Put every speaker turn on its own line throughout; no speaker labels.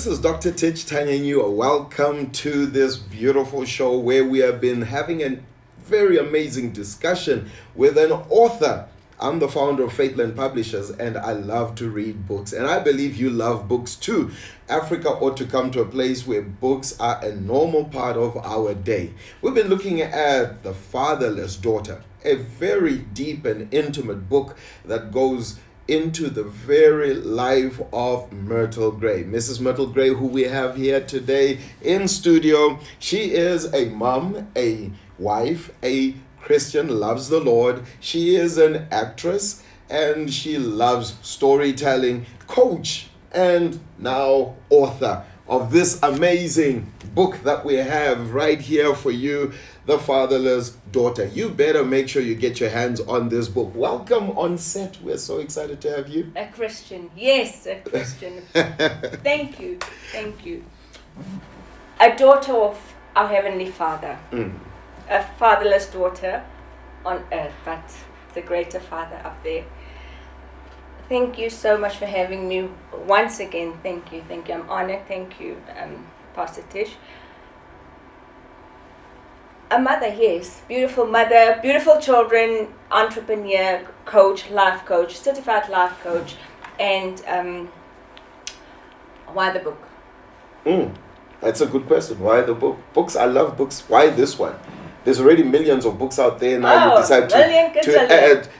This is Dr. Tich Tanyanyiwa. Welcome to this beautiful show where we have been having a very amazing discussion with an author. I'm the founder of Faithland Publishers and I love to read books, and I believe you love books too. Africa ought to come to a place where books are a normal part of our day. We've been looking at The Fatherless Daughter, a very deep and intimate book that goes into the very life of Myrtle Gray. Mrs. Myrtle Gray, who we have here today in studio, she is a mom, a wife, a Christian, loves the Lord. She is an actress and she loves storytelling, coach, and now author of this amazing book that we have right here for you, The Fatherless Daughter. You better make sure you get your hands on this book. Welcome on set. We're so excited to have you.
A Christian. Yes, a Christian. Thank you. Thank you. A daughter of our Heavenly Father. A fatherless daughter on earth, but the greater Father up there. Thank you so much for having me once again. Thank you. Thank you. I'm honored. Thank you, Pastor Tish. A mother, yes. Beautiful mother, beautiful children, entrepreneur, coach, life coach, certified life coach. And why the book?
That's a good question. Why the book? Books, I love books. Why this one? There's already millions of books out there. Now you decide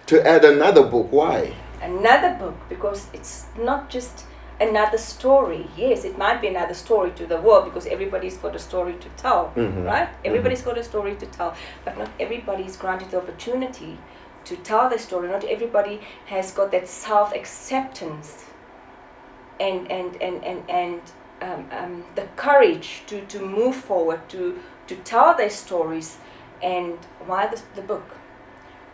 to add another book. Why?
Another book, because it's not just another story. Yes, it might be another story to the world because everybody's got a story to tell, right? Everybody's got a story to tell, but not everybody's granted the opportunity to tell their story. Not everybody has got that self-acceptance and the courage to move forward, to tell their stories. And why the book?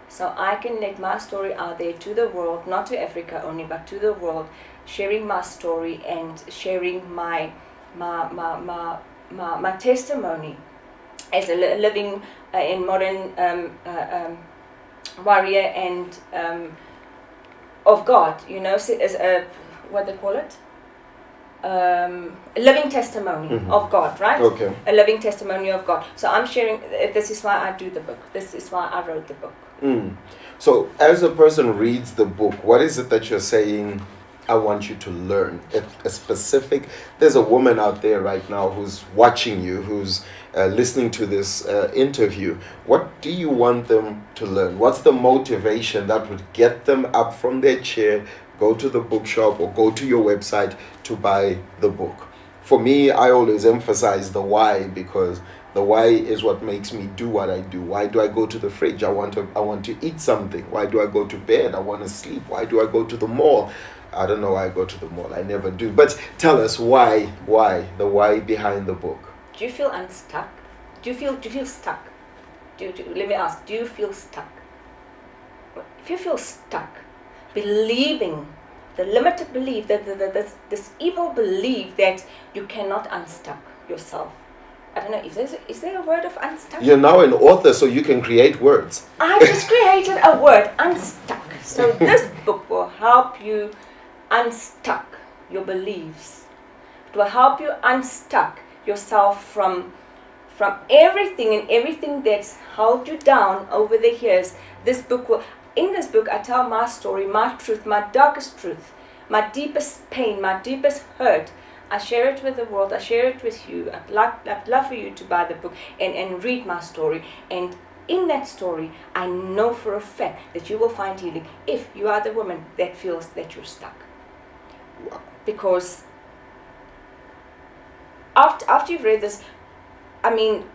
So I can let my story out there to the world, not to Africa only, but to the world, sharing my story and sharing my testimony as a living and modern warrior and of God. You know, as a what they call it. A living testimony of God, right?
Okay.
A living testimony of God. So I'm sharing, this is why I do the book. This is why I wrote the book.
So as a person reads the book, what is it that you're saying, I want you to learn? A specific, there's a woman out there right now who's watching you, who's listening to this interview. What do you want them to learn? What's the motivation that would get them up from their chair, go to the bookshop or go to your website to buy the book? For me, I always emphasize the why, because the why is what makes me do what I do. Why do I go to the fridge? I want to eat something. Why do I go to bed? I want to sleep. Why do I go to the mall? I don't know why I go to the mall. I never do. But tell us why, the why behind the book.
Do you feel unstuck? Do you feel stuck? Let me ask, do you feel stuck? If you feel stuck, believing, the limited belief, that this evil belief that you cannot unstuck yourself. I don't know, is there a word of unstuck?
You're now an author, so you can create words.
I just created a word, unstuck. So this book will help you unstuck your beliefs. It will help you unstuck yourself from everything that's held you down over the years. In this book, I tell my story, my truth, my darkest truth, my deepest pain, my deepest hurt. I share it with the world. I share it with you. I'd love for you to buy the book and read my story. And in that story, I know for a fact that you will find healing if you are the woman that feels that you're stuck.
Wow.
Because after you've read this, I mean,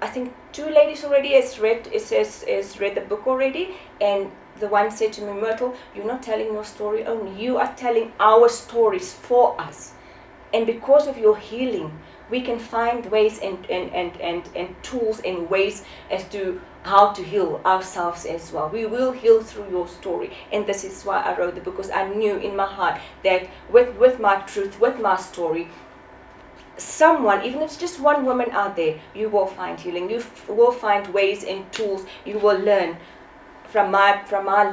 I think 2 ladies already has read the book already, and the one said to me, Myrtle, you're not telling your story only, you are telling our stories for us. And because of your healing, we can find ways and tools and ways as to how to heal ourselves as well. We will heal through your story. And this is why I wrote the book, because I knew in my heart that with my truth, with my story, someone, even if it's just one woman out there, you will find healing. You will find ways and tools. You will learn from my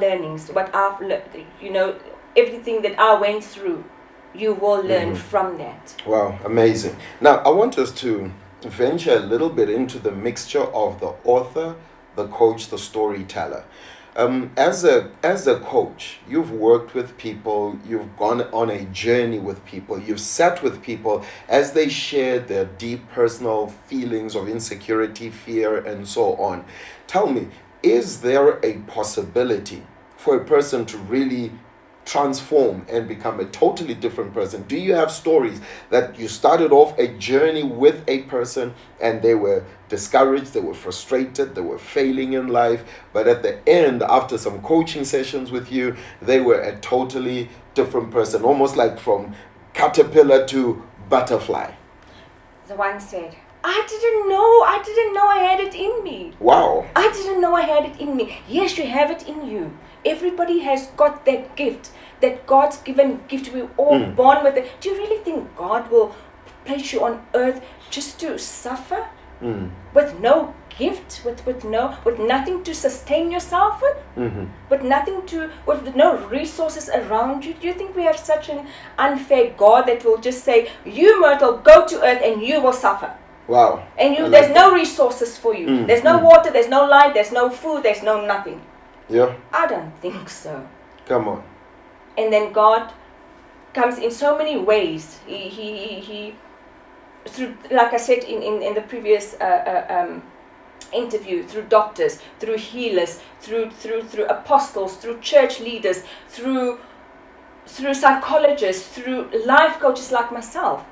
learnings, what I've learned, everything that I went through. you will learn from that.
Wow, amazing. Now, I want us to venture a little bit into the mixture of the author, the coach, the storyteller. As a coach, you've worked with people, you've gone on a journey with people, you've sat with people as they shared their deep personal feelings of insecurity, fear, and so on. Tell me, is there a possibility for a person to really transform and become a totally different person? Do you have stories that you started off a journey with a person and they were discouraged, they were frustrated, they were failing in life, but at the end, after some coaching sessions with you, they were a totally different person, almost like from caterpillar to butterfly?
The one said, I didn't know I had it in me.
Wow.
I didn't know I had it in me. Yes, you have it in you. Everybody has got that gift, that God's given gift. We're all born with it. Do you really think God will place you on earth just to suffer? With no gift, with nothing to sustain yourself with? With no resources around you? Do you think we have such an unfair God that will just say, you Myrtle, go to earth and you will suffer?
Wow.
And there's no resources for you. There's no water, there's no light, there's no food, there's no nothing.
Yeah.
I don't think so.
Come on.
And then God comes in so many ways. He through, like I said in the previous interview, through doctors, through healers, through apostles, through church leaders, through psychologists, through life coaches like myself.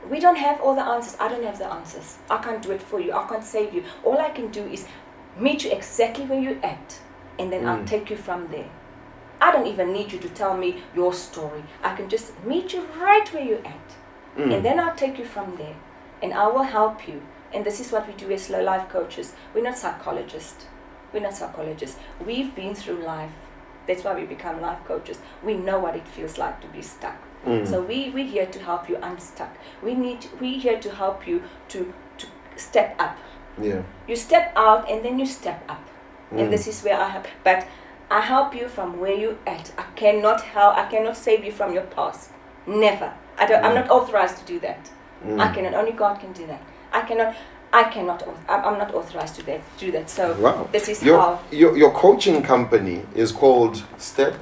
We don't have all the answers. I don't have the answers. I can't do it for you. I can't save you. All I can do is meet you exactly where you're at, and then I'll take you from there. I don't even need you to tell me your story. I can just meet you right where you're at, and then I'll take you from there, and I will help you. And this is what we do as slow life coaches. We're not psychologists. We've been through life. That's why we become life coaches. We know what it feels like to be stuck. So we're here to help you unstuck. We're here to help you to step up.
Yeah.
You step out and then you step up. And this is where I help. But I help you from where you're at. I cannot save you from your past. Never. I'm not authorized to do that. I cannot. Only God can do that. I'm not authorized to do that. So
wow.
This is
how your coaching company is called Step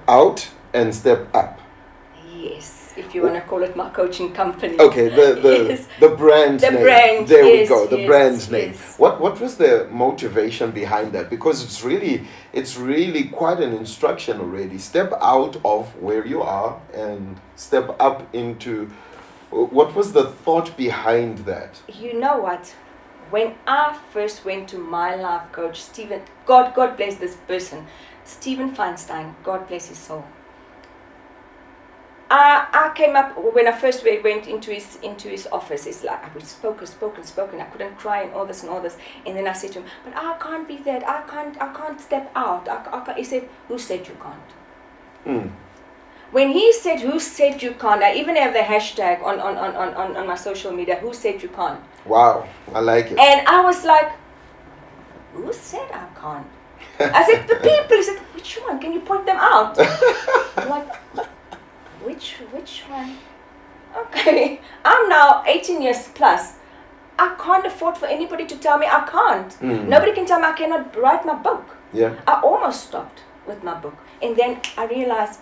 Out and Step Up.
Yes, if you want to call it my coaching company.
Okay, the brand name.
Brand.
There
yes,
we go. The brand's name.
Yes.
What was the motivation behind that? Because it's really quite an instruction already. Step out of where you are and step up into. What was the thought behind that?
You know what? When I first went to my life coach, Stephen, God bless this person, Stephen Feinstein, God bless his soul. I came up when I first went into his office. It's like I was spoken. I couldn't cry and all this, and then I said to him, "But I can't be that. I can't step out." I can't. He said, "Who said you can't?" When he said, "Who said you can't?" I even have the hashtag on my social media. Who said you can't?
Wow, I like it.
And I was like, "Who said I can't?" I said, "The people." He said, "Which one? Can you point them out?" I'm like, Which one? Okay, I'm now 18 years plus. I can't afford for anybody to tell me I can't. Nobody can tell me I cannot write my book.
Yeah.
I almost stopped with my book. And then I realized,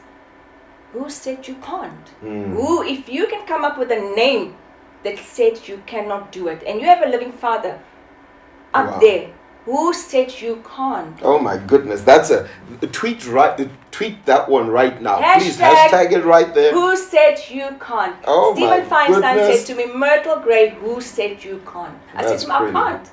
who said you can't? Who, if you can come up with a name that said you cannot do it, and you have a living Father up there, who said you can't?
Oh my goodness, that's a tweet that one right now. Please hashtag it right there.
Who said you can't?
Oh
Stephen Feinstein
goodness.
said to me, Myrtle Gray, who said you can't? I said to him, I can't.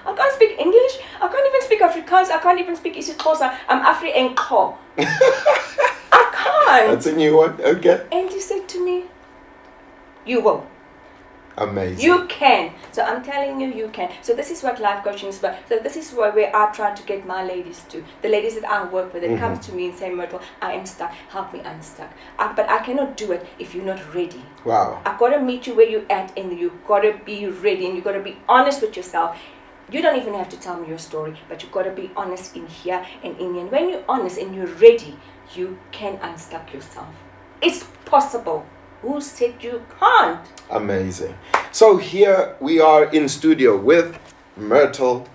I can't speak English. I can't even speak Afrikaans. I can't even speak isiXhosa. I'm Afri Enko. I can't.
That's a new one. Okay.
And he said to me, you will.
Amazing.
You can. So I'm telling you, you can. So this is what life coaching is about. So this is where I try to get my ladies to. The ladies that I work with, that comes to me and say, Myrtle, I am stuck. Help me unstuck. But I cannot do it if you're not ready.
Wow.
I've got to meet you where you're at, and you've got to be ready, and you've got to be honest with yourself. You don't even have to tell me your story, but you've got to be honest in here and in here. And when you're honest and you're ready, you can unstuck yourself. It's possible. Who said you can't?
Amazing. So here we are in studio with Myrtle,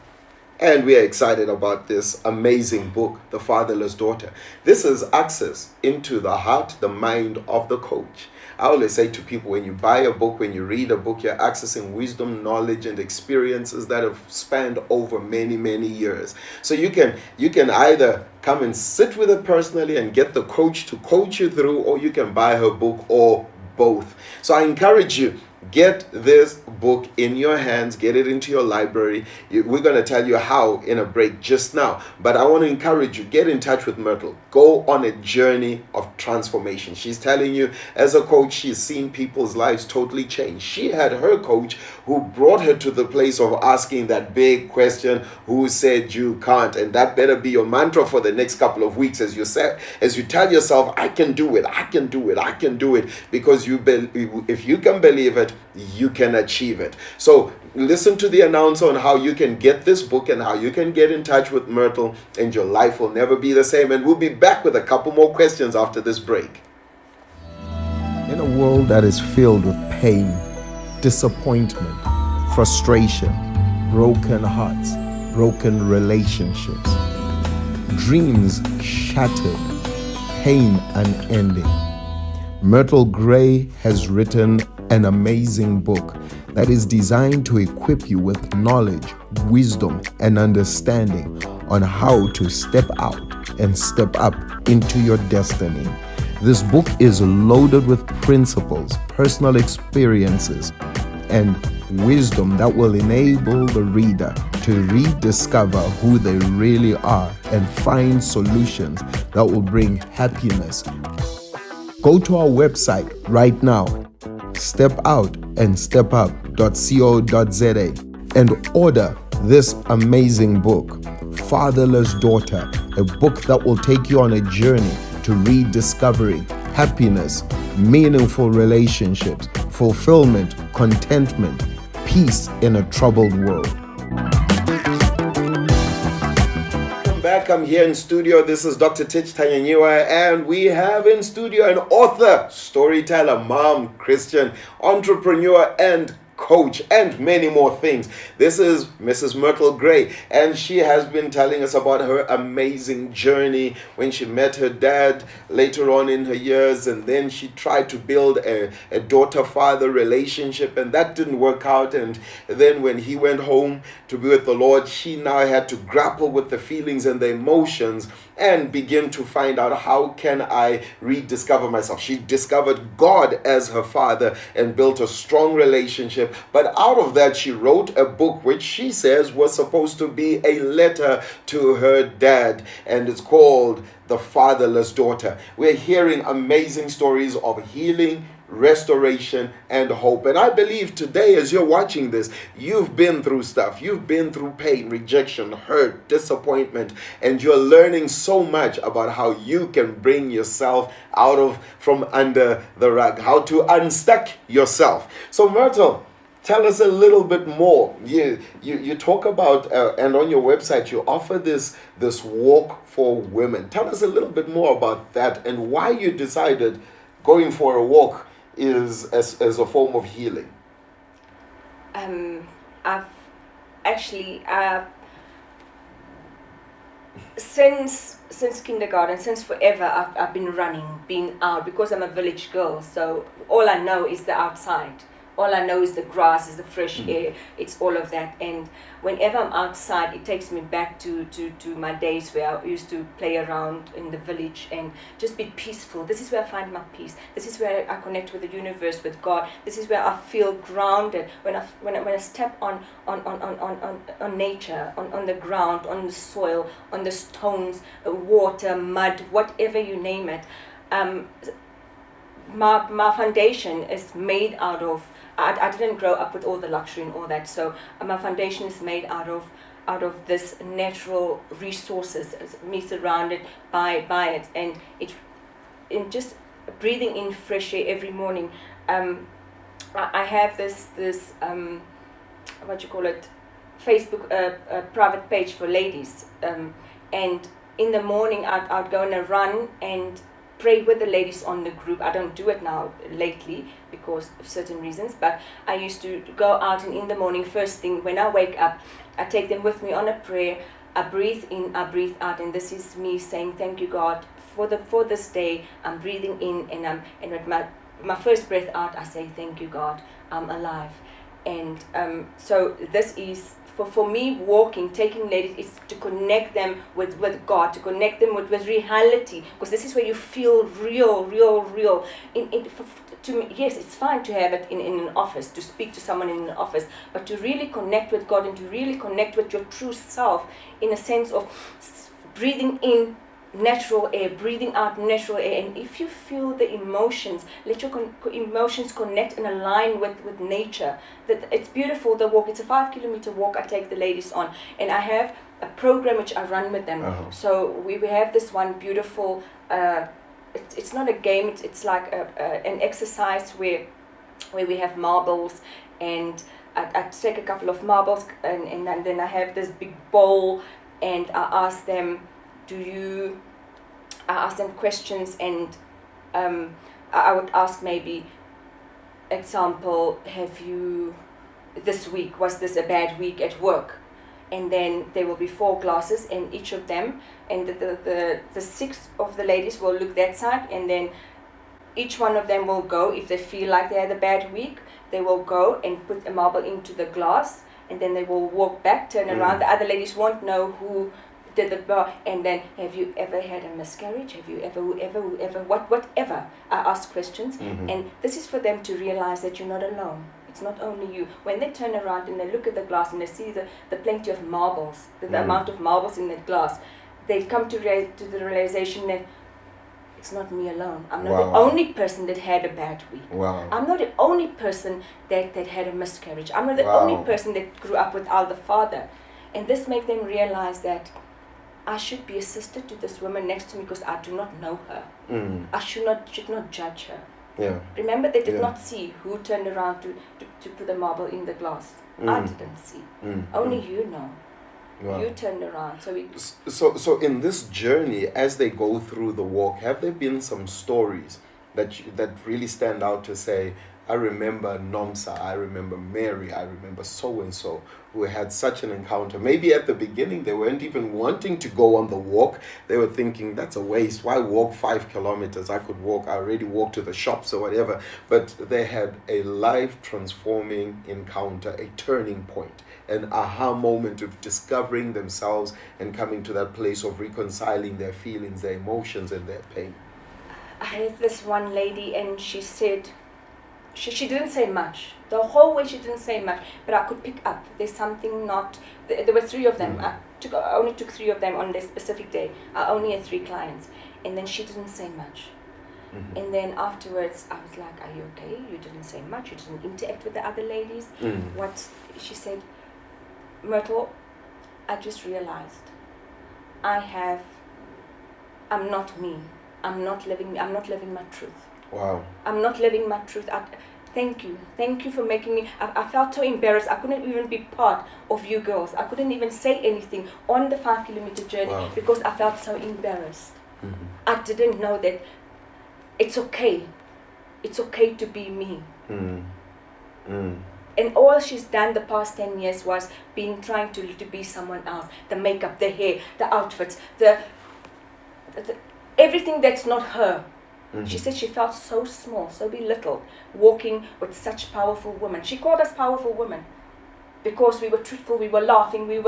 and we are excited about this amazing book, The Fatherless Daughter. This is access into the heart, the mind of the coach. I always say to people, when you buy a book, when you read a book, you're accessing wisdom, knowledge, and experiences that have spanned over many, many years. So you can either come and sit with it personally and get the coach to coach you through, or you can buy her book, or both. So I encourage you, get this book in your hands, get it into your library. We're going to tell you how in a break just now, but I want to encourage you, get in touch with Myrtle. Go on a journey of transformation. She's telling you, as a coach, she's seen people's lives totally change. She had her coach who brought her to the place of asking that big question, who said you can't? And that better be your mantra for the next couple of weeks, as you tell yourself, I can do it, I can do it, I can do it, because if you can believe it, you can achieve it. So listen to the announcer on how you can get this book and how you can get in touch with Myrtle, and your life will never be the same. And we'll be back with a couple more questions after this break. In a world that is filled with pain, disappointment, frustration, broken hearts, broken relationships, dreams shattered, pain unending, Myrtle Gray has written an amazing book that is designed to equip you with knowledge, wisdom, and understanding on how to step out and step up into your destiny. This book is loaded with principles, personal experiences, and wisdom that will enable the reader to rediscover who they really are and find solutions that will bring happiness. Go to our website right now, stepoutandstepup.co.za, and order this amazing book, Fatherless Daughter, a book that will take you on a journey to rediscovering happiness, meaningful relationships, fulfillment, contentment, peace in a troubled world. Back, I'm here in studio. This is Dr. Tich Tanyanyiwa, and we have in studio an author, storyteller, mom, Christian, entrepreneur, and coach, and many more things. This is Mrs. Myrtle Gray, and she has been telling us about her amazing journey when she met her dad later on in her years, and then she tried to build a daughter-father relationship, and that didn't work out. And then when he went home to be with the Lord, she now had to grapple with the feelings and the emotions and begin to find out, how can I rediscover myself? She discovered God as her father and built a strong relationship. But out of that, she wrote a book which she says was supposed to be a letter to her dad, and it's called The Fatherless Daughter. We're hearing amazing stories of healing, restoration, and hope. And I believe today, as you're watching this, you've been through stuff. You've been through pain, rejection, hurt, disappointment, and you're learning so much about how you can bring yourself from under the rug, how to unstuck yourself. So Myrtle, tell us a little bit more. You talk about, and on your website, you offer this walk for women. Tell us a little bit more about that and why you decided going for a walk is as a form of healing.
I've actually since kindergarten, since forever, I've been running, been out, because I'm a village girl. So all I know is the outside. All I know is the grass, is the fresh air. It's all of that. And whenever I'm outside, it takes me back to my days where I used to play around in the village and just be peaceful. This is where I find my peace. This is where I connect with the universe, with God. This is where I feel grounded. When I step on nature, on the ground, on the soil, on the stones, water, mud, whatever you name it. My foundation is made out of. I didn't grow up with all the luxury and all that, so my foundation is made out of this natural resources, me surrounded by it, and in just breathing in fresh air every morning. I have this what you call it, Facebook private page for ladies, and in the morning I'd go on a run and pray with the ladies on the group. I don't do it now lately because of certain reasons, but I used to go out, and in the morning, first thing when I wake up, I take them with me on a prayer. I breathe in, I breathe out, and this is me saying thank you God for this day. I'm breathing in, and with my first breath out, I say thank you God, I'm alive. And so this is for me, walking, taking ladies, is to connect them with God, to connect them with reality, because this is where you feel real. To me, yes, it's fine to have it in an office, to speak to someone in an office, but to really connect with God and to really connect with your true self, in a sense of breathing in natural air, breathing out natural air. And if you feel the emotions, let your emotions connect and align with nature. That it's beautiful, the walk. It's a 5 kilometer walk I take the ladies on, and I have a program which I run with them. So we have this one beautiful, it's not a game, it's like an exercise where we have marbles, and I take a couple of marbles, and then I have this big bowl, and I ask them questions, and I would ask, maybe, example, this week, was this a bad week at work? And then there will be 4 glasses in each of them, and the 6 of the ladies will look that side, and then each one of them will go, if they feel like they had a bad week, they will go and put a marble into the glass, and then they will walk back, turn around. The other ladies won't know who did the bar, and then, have you ever had a miscarriage? Have you ever, whatever? I ask questions, and this is for them to realize that you're not alone. It's not only you. When they turn around and they look at the glass and they see the plenty of marbles, the amount of marbles in that glass, they come to the realization that it's not me alone. I'm not the only person that had a bad week. I'm not the only person that had a miscarriage. I'm not the only person that grew up without the father. And this makes them realize that I should be a sister to this woman next to me, because I do not know her. I should not judge her. Remember, they did not see who turned around to put the marble in the glass. I didn't see. Only you know. You turned around.
So in this journey, as they go through the walk, have there been some stories that really stand out to say, I remember Nomsa, I remember Mary, I remember so-and-so who had such an encounter? Maybe at the beginning they weren't even wanting to go on the walk. They were thinking, that's a waste. Why walk 5 kilometers? I already walked to the shops or whatever. But they had a life-transforming encounter, a turning point, an aha moment of discovering themselves and coming to that place of reconciling their feelings, their emotions, and their pain.
I had this one lady, and she said, she didn't say much. The whole way she didn't say much, but I could pick up. There's something not... There were 3 of them. I only took 3 of them on this specific day. I only had 3 clients. And then she didn't say much. And then afterwards, I was like, are you okay? You didn't say much. You didn't interact with the other ladies. She said, Myrtle, I just realized I'm not me. I'm not living my truth.
Wow.
I'm not living my truth. Thank you for making me. I felt so embarrassed. I couldn't even be part of you girls. I couldn't even say anything on the 5 kilometer journey because I felt so embarrassed. I didn't know that it's okay. It's okay to be me. And all she's done the past 10 years was trying to be someone else. The makeup, the hair, the outfits, the everything that's not her. She said she felt so small, so belittled, walking with such powerful women. She called us powerful women because we were truthful, we were laughing, we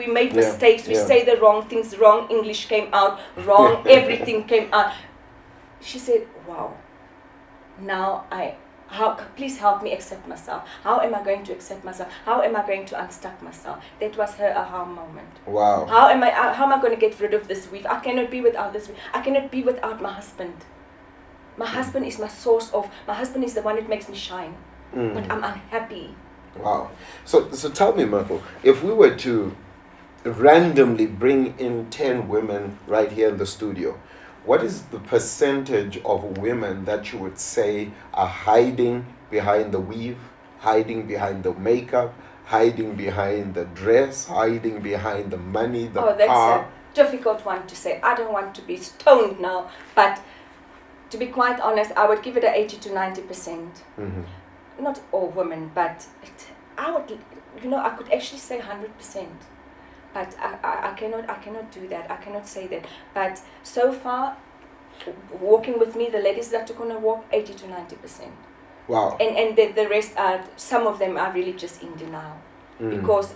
made mistakes, we say the wrong things, wrong English came out, wrong everything came out. She said, wow, now please help me accept myself. How am I going to accept myself? How am I going to unstuck myself? That was her aha moment.
Wow.
How am I going to get rid of this weave? I cannot be without this weave. I cannot be without my husband. My husband is my my husband is the one that makes me shine. But I'm unhappy.
Wow. So tell me, Myrtle, if we were to randomly bring in 10 women right here in the studio, what is the percentage of women that you would say are hiding behind the weave, hiding behind the makeup, hiding behind the dress, hiding behind the money, the
Oh, that's
car.
a difficult one to say. I don't want to be stoned now, but to be quite honest, I would give it a 80 to 90%. Not all women, but I would, I could actually say 100%. But I cannot do that. I cannot say that. But so far, walking with me, the ladies that are gonna walk, 80 to 90%.
Wow.
And the rest are, some of them are really just in denial because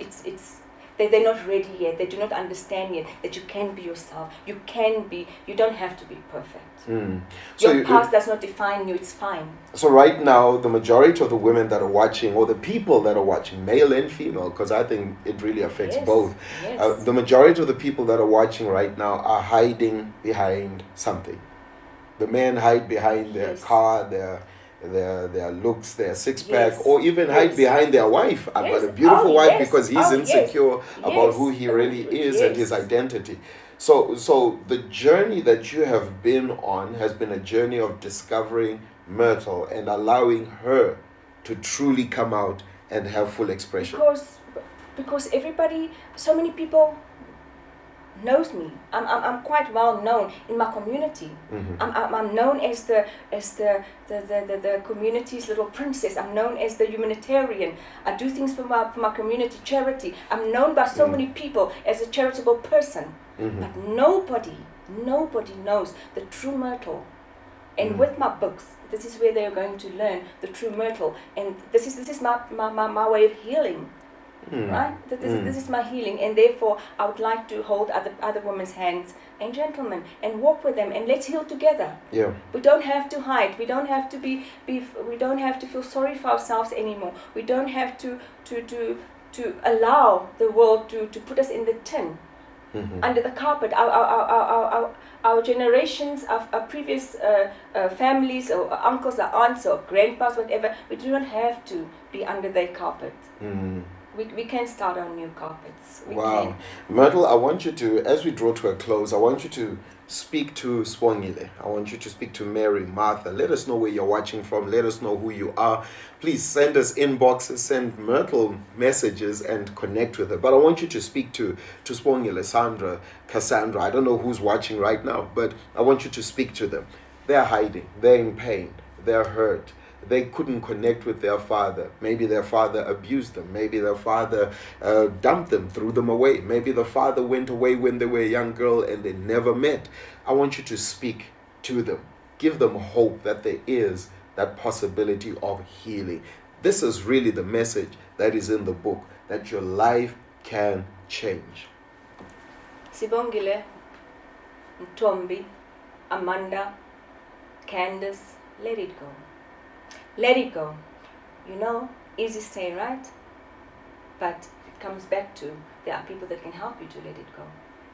they're not ready yet. They do not understand yet that you can be yourself. You don't have to be perfect.
So
Your past does not define you. It's fine.
So right now, the majority of the women that are watching, or the people that are watching, male and female, because I think it really affects both.
Yes.
The majority of the people that are watching right now are hiding behind something. The men hide behind their car, their looks, their six-pack, or even hide behind their wife. I've got a beautiful wife because he's insecure about who he really is and his identity. So the journey that you have been on has been a journey of discovering Myrtle and allowing her to truly come out and have full expression.
Because everybody, so many people knows me. I'm quite well known in my community. I'm known as the community's little princess. I'm known as the humanitarian. I do things for my community charity. I'm known by so many people as a charitable person. But nobody knows the true Myrtle. And with my books, this is where they are going to learn the true Myrtle. And this is my way of healing. Right? This is my healing, and therefore I would like to hold other women's hands and gentlemen and walk with them, and let's heal together.
Yeah.
We don't have to hide. We don't have to we don't have to feel sorry for ourselves anymore. We don't have to allow the world to put us in the tin, under the carpet. Our generations, our previous families or uncles or aunts or grandpas, whatever, we do not have to be under their carpet. We can start on new carpets. We can.
Myrtle, I want you to, as we draw to a close, I want you to speak to Swangile. I want you to speak to Mary, Martha. Let us know where you're watching from. Let us know who you are. Please send us inboxes, send Myrtle messages and connect with her. But I want you to speak to Swangile, Sandra, Cassandra. I don't know who's watching right now, but I want you to speak to them. They're hiding. They're in pain. They're hurt. They couldn't connect with their father. Maybe their father abused them. Maybe their father dumped them, threw them away. Maybe the father went away when they were a young girl and they never met. I want you to speak to them. Give them hope that there is that possibility of healing. This is really the message that is in the book, that your life can change.
Sibongile, Ntombi, Amanda, Candace, let it go. Let it go. Easy say, right? But it comes back to, there are people that can help you to let it go.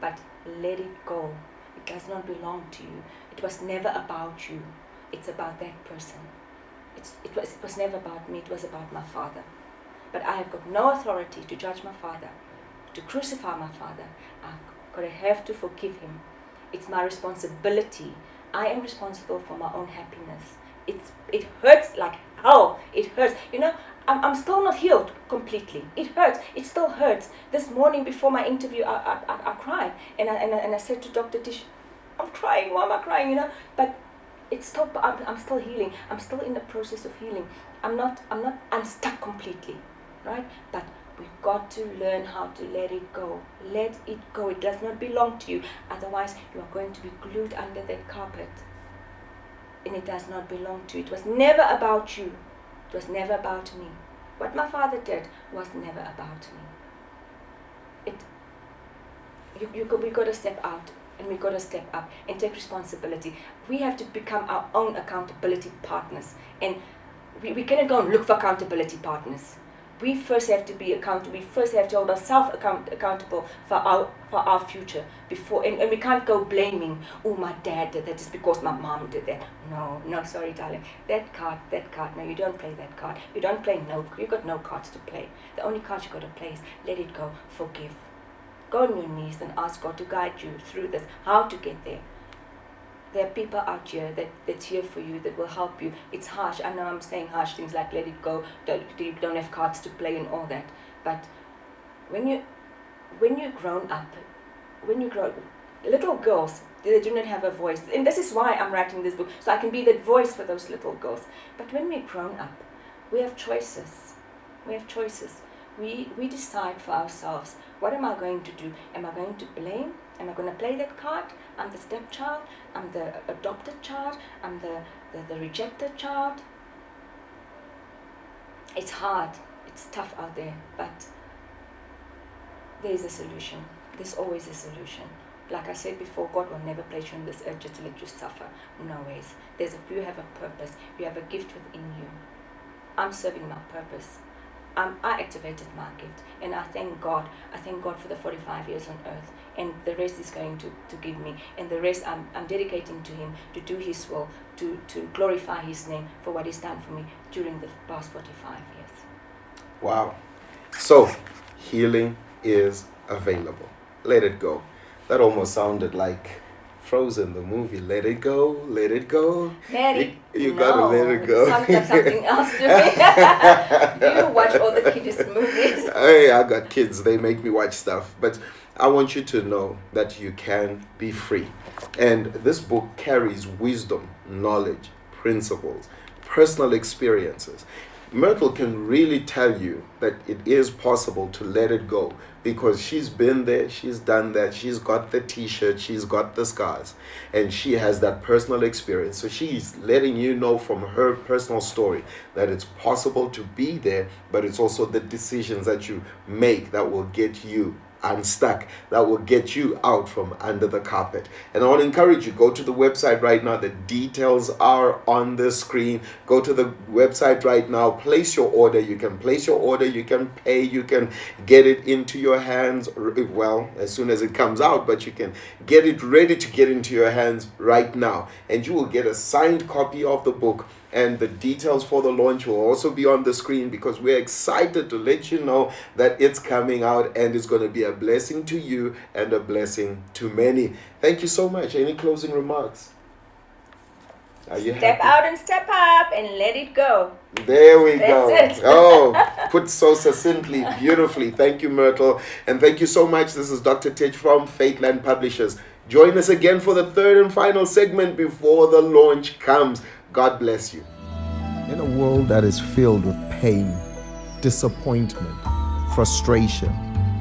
But let it go. It does not belong to you. It was never about you. It's about that person. It was never about me. It was about my father. But I have got no authority to judge my father, to crucify my father. I have to forgive him. It's my responsibility. I am responsible for my own happiness. It hurts like hell. It hurts. I'm still not healed completely. It hurts. It still hurts. This morning before my interview, I cried, and I said to Dr. Tich, I'm crying. Why am I crying? But it's still. I'm still healing. I'm still in the process of healing. I'm not unstuck completely, right? But we've got to learn how to let it go. Let it go. It does not belong to you. Otherwise, you are going to be glued under that carpet. And it does not belong to you. It was never about you. It was never about me. What my father did was never about me. We got to step out, and we got to step up and take responsibility. We have to become our own accountability partners, and we cannot go and look for accountability partners. We first have to be accountable. We first have to hold ourselves accountable for our future before, and we can't go blaming. Oh, my dad did that. It's because my mom did that. No, sorry, darling. That card. No, you don't play that card. You don't play no. You got no cards to play. The only card you got to play is let it go. Forgive. Go on your knees and ask God to guide you through this. How to get there. There are people out here that's here for you, that will help you. It's harsh. I know I'm saying harsh things like let it go, you don't have cards to play and all that. But when you grown up, little girls, they do not have a voice. And this is why I'm writing this book, so I can be the voice for those little girls. But when we're grown up, we have choices. We decide for ourselves, what am I going to do? Am I going to blame? Am I going to play that card? I'm the stepchild, I'm the adopted child, I'm the rejected child. It's hard, it's tough out there, but there's a solution. There's always a solution. Like I said before, God will never place you on this earth just to let you suffer. No ways. You have a purpose. You have a gift within you. I'm serving my purpose. I activated my gift, and I thank God. I thank God for the 45 years on earth, and the rest is going to give me, and the rest I'm dedicating to Him, to do His will, to glorify His name for what He's done for me during the past 45 years.
Wow. So, healing is available. Let it go. That almost sounded like Frozen, the movie. Let it go, let it go. You gotta let it go.
Sounds like something else to me. Do you watch all the kids' movies?
Hey, I got kids. They make me watch stuff. But I want you to know that you can be free. And this book carries wisdom, knowledge, principles, personal experiences. Myrtle can really tell you that it is possible to let it go, because she's been there, she's done that, she's got the t-shirt, she's got the scars, and she has that personal experience. So she's letting you know from her personal story that it's possible to be there, but it's also the decisions that you make that will get you unstuck, that will get you out from under the carpet. And I want to encourage you, go to the website right now. The details are on the screen. Go to the website right now, place your order. You can place your order, you can pay, you can get it into your hands, well, as soon as it comes out, but you can get it ready to get into your hands right now, and you will get a signed copy of the book. And the details for the launch will also be on the screen, because we're excited to let you know that it's coming out, and it's going to be a blessing to you and a blessing to many. Thank you so much. Any closing remarks? Are you
Step
happy?
out and step up and let it go.
There we go.
That's it.
Oh, put so succinctly, beautifully. Thank you, Myrtle. And thank you so much. This is Dr. Tich from Faithland Publishers. Join us again for the third and final segment before the launch comes. God bless you. In a world that is filled with pain, disappointment, frustration,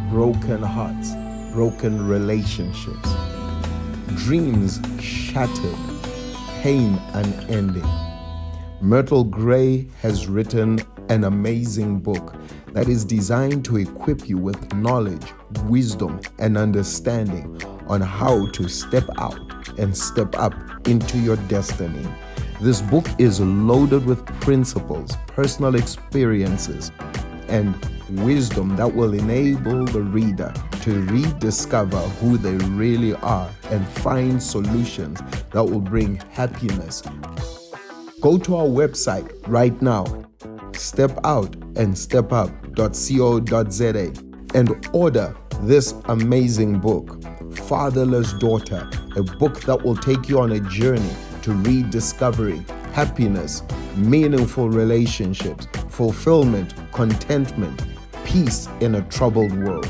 broken hearts, broken relationships, dreams shattered, pain unending, Myrtle Gray has written an amazing book that is designed to equip you with knowledge, wisdom, and understanding on how to step out and step up into your destiny. This book is loaded with principles, personal experiences, and wisdom that will enable the reader to rediscover who they really are and find solutions that will bring happiness. Go to our website right now, stepoutandstepup.co.za, and order this amazing book, Fatherless Daughter, a book that will take you on a journey to rediscovering happiness, meaningful relationships, fulfillment, contentment, peace in a troubled world.